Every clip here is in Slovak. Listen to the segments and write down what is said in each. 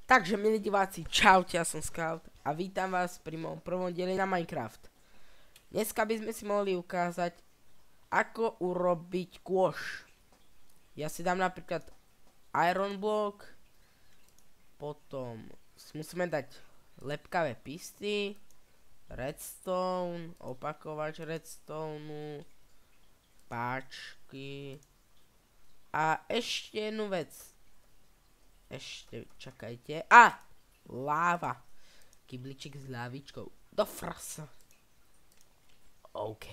Takže, milí diváci, čaute, ja som Scout a vítam vás pri mojom prvom dieli na Minecraft. Dneska by sme si mohli ukázať, ako urobiť kôš. Ja si dám napríklad iron block, potom musíme dať lepkavé pisty, redstone, opakovač redstone, páčky a ešte jednu vec. Ešte, čakajte. Láva. Kybliček s lávičkou. Do frasa. OK.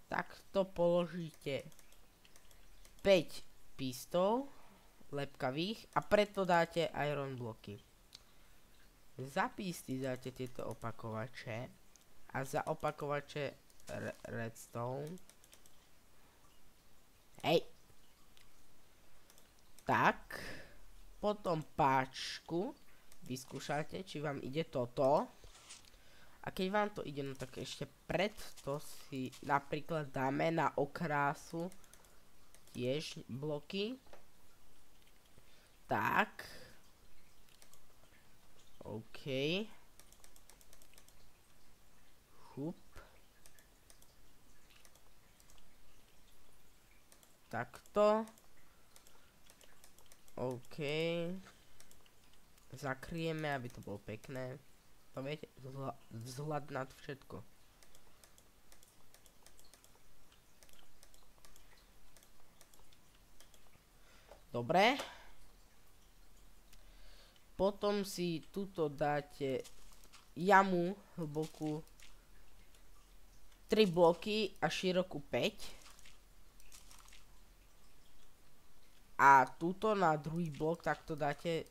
Takto položíte 5 pistov lepkavých a preto dáte iron bloky. Za pisty dáte tieto opakovače a za opakovače redstone. Hej. Tak, potom páčku vyskúšate, či vám ide toto. A keď vám to ide, no tak ešte predto si napríklad dáme na okrásu tiež bloky. Tak. OK. Hup. Takto. OK. Zakryjeme, aby to bolo pekné. To viete, vzhľad nad všetko. Dobre. Potom si tuto dáte jamu hlbokú 3 bloky a širokú 5. A túto na druhý blok takto dáte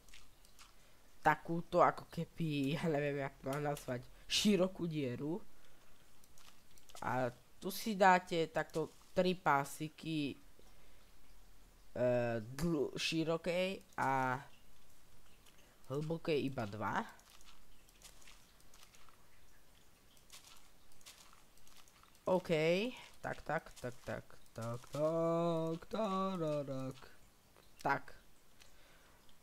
takúto, ako keby, ja neviem, jak mám nazvať, širokú dieru. A tu si dáte takto 3 pásiky širokej a hlbokej iba 2. OK, tak. Tak.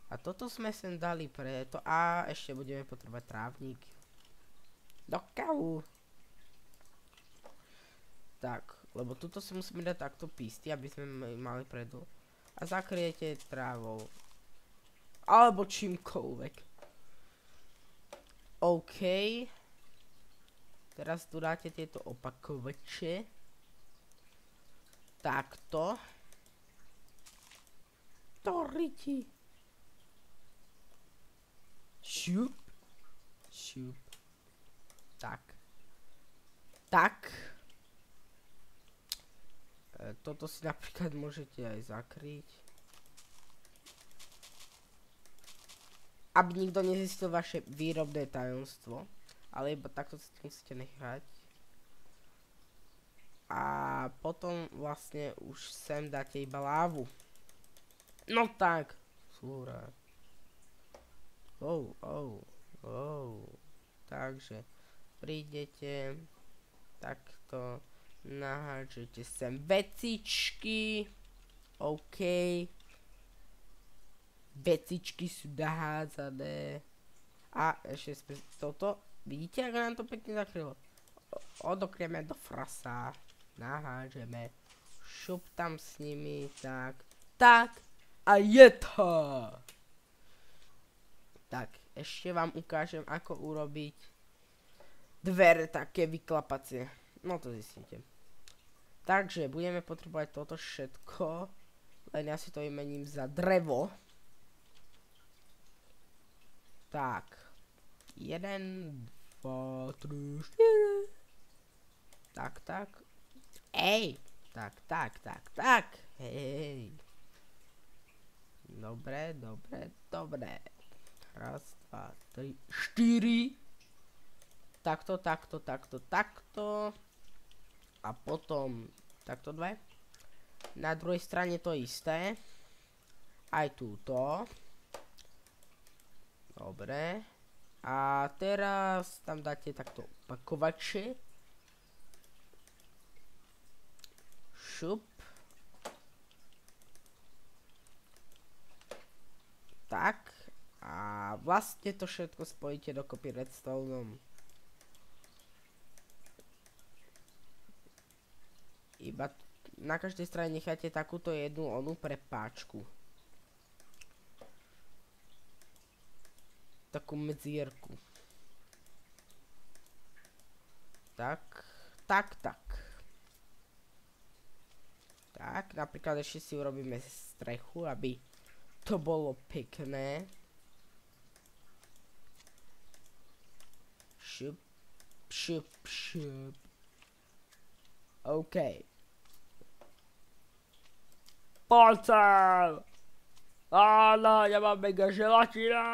A toto sme sem dali preto. A ešte budeme potrebovať trávnik. Do kavu. Tak, lebo tuto si musíme dať takto pisty, aby sme mali predu. A zakriete trávou. Alebo čímkoľvek. OK. Teraz tu dáte tieto opakovače. Takto. Toriti. Šup. Tak. Toto si napríklad môžete aj zakryť. Aby nikto nezistil vaše výrobné tajomstvo. Ale iba takto si musíte nechať. A potom vlastne už sem dáte iba lávu. No tak. Súra. Takže prídete, takto nahážete sem vecičky. OK. Vecičky sú nahádzané. A ešte toto. Vidíte, ako nám to pekne zakrylo? Odokrieme do frasa. Nahážeme. Šup tam s nimi. Tak. A je to. Tak, ešte vám ukážem, ako urobiť dvere také vyklapacie. No to zistíte. Takže budeme potrebovať toto všetko. Len ja si to vymením za drevo. Tak. 1, 2, 3, 4. Tak. Ej. Tak. Hej. Dobre. Raz, 2, 3, 4. Takto. A potom takto 2. Na druhej strane to isté. Aj túto. Dobre. A teraz tam dáte takto opakovače. Šup. Tak. A vlastne to všetko spojíte dokopy redstoneom. Iba na každej strane necháte takúto jednu onú prepáčku. Takú medzierku. Tak. Tak, napríklad ešte si urobíme strechu, aby to bolo pekné. Šup. OK. Poď sem! Áno, ja mám mega želatina!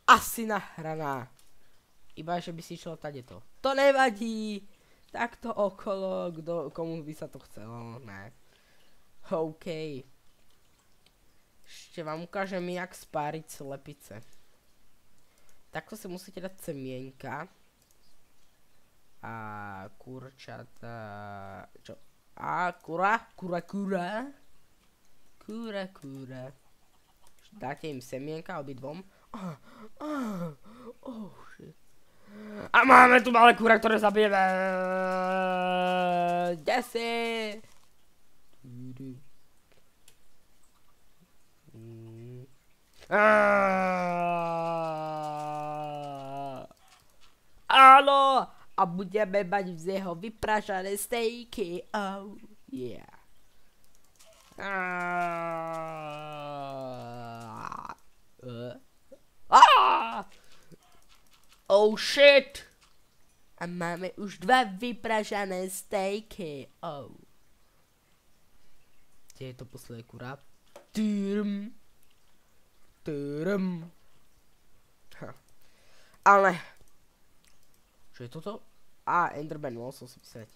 Asi nahraná. Iba, že by si išlo tadeto. To nevadí! Takto okolo, komu by sa to chcelo, ne. OK. Ešte vám ukážem, jak spáriť slepice. Takto si musíte dať semienka. A kurčata... Čo? A kura. Dáte im semienka obidvom. Oh shit. A máme tu malé kúra, ktoré zabijeme. Kde si? Áno. A budeme mať z jeho vypražané stejky. Oh yeah. Oh shit! A máme už 2 vypražané stejky. Oh. Kde je to posledné kurá? Ale... Čo je toto? Enderman, mohol som si písať.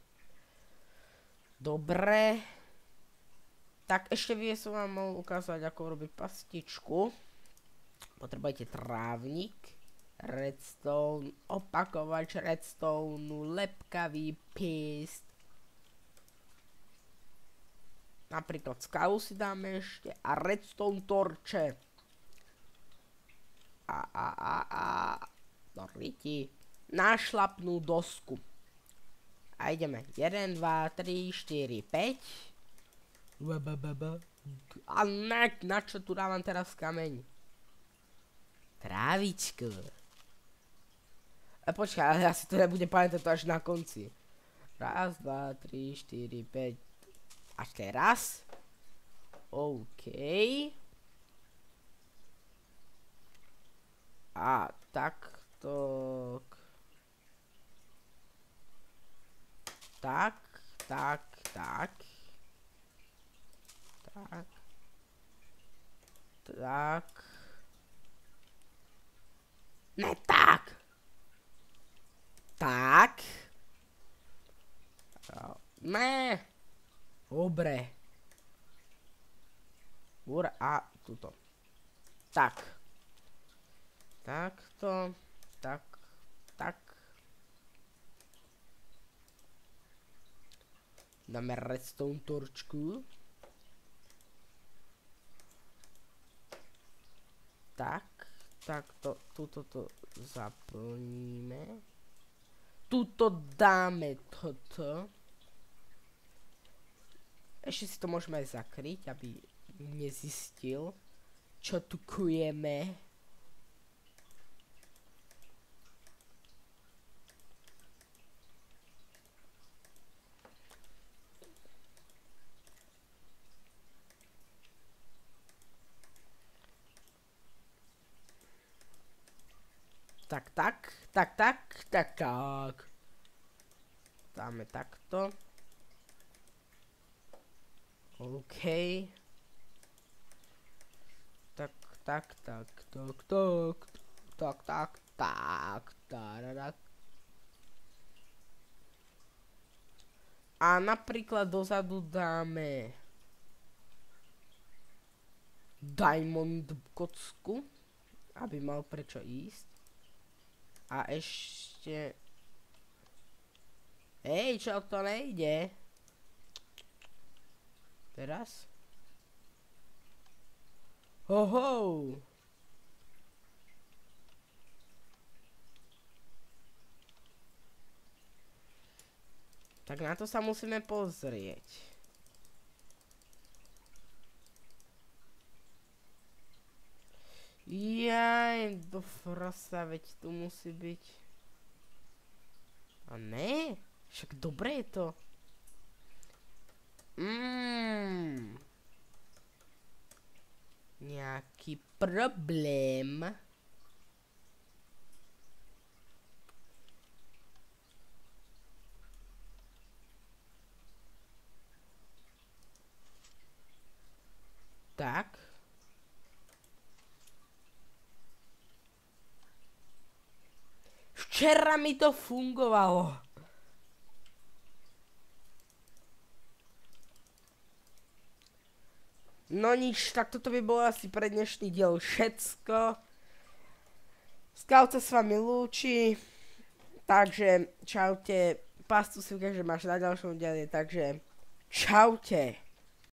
Dobre. Tak ešte som vám mohol ukázať, ako robiť pastičku. Potrebujete trávnik. Redstone, opakovač redstone, lepkavý píst. Napríklad skalu si dáme ešte a redstone torče. Do riti. Našlapnú dosku. A ideme. 1, 2, 3, 4, 5. A na čo tu dávam teraz kameň? Trávičku. Počkaj, ale ja si to nebudem pamätať to až na konci. 1, 2, 3, 4, 5. Až teraz. OK. A takto. Tak. Ne tak. Tak. Ne. Dobre. A tuto. Tak. Takto. Tak. Dáme redstone torčku. Takto, tuto to zaplníme. Tuto dáme toto. Ešte si to môžeme aj zakryť, aby nezistil, čo tu kujeme. Tak. Dáme takto. OK. Tak. A napríklad dozadu dáme diamond kocku, aby mal prečo ísť. A ešte... čo to nejde? Teraz? Hoho. Tak na to sa musíme pozrieť. Jaj, do frasa, veď tu musí byť. A ne? Však dobre je to. Nejaký problém. Tak. Včera mi to fungovalo. No nič, tak toto by bolo asi pre dnešný diel všetko. Scout sa s vami lúči. Takže čaute. Pastu si ukážem až na ďalšom dieli, takže čaute.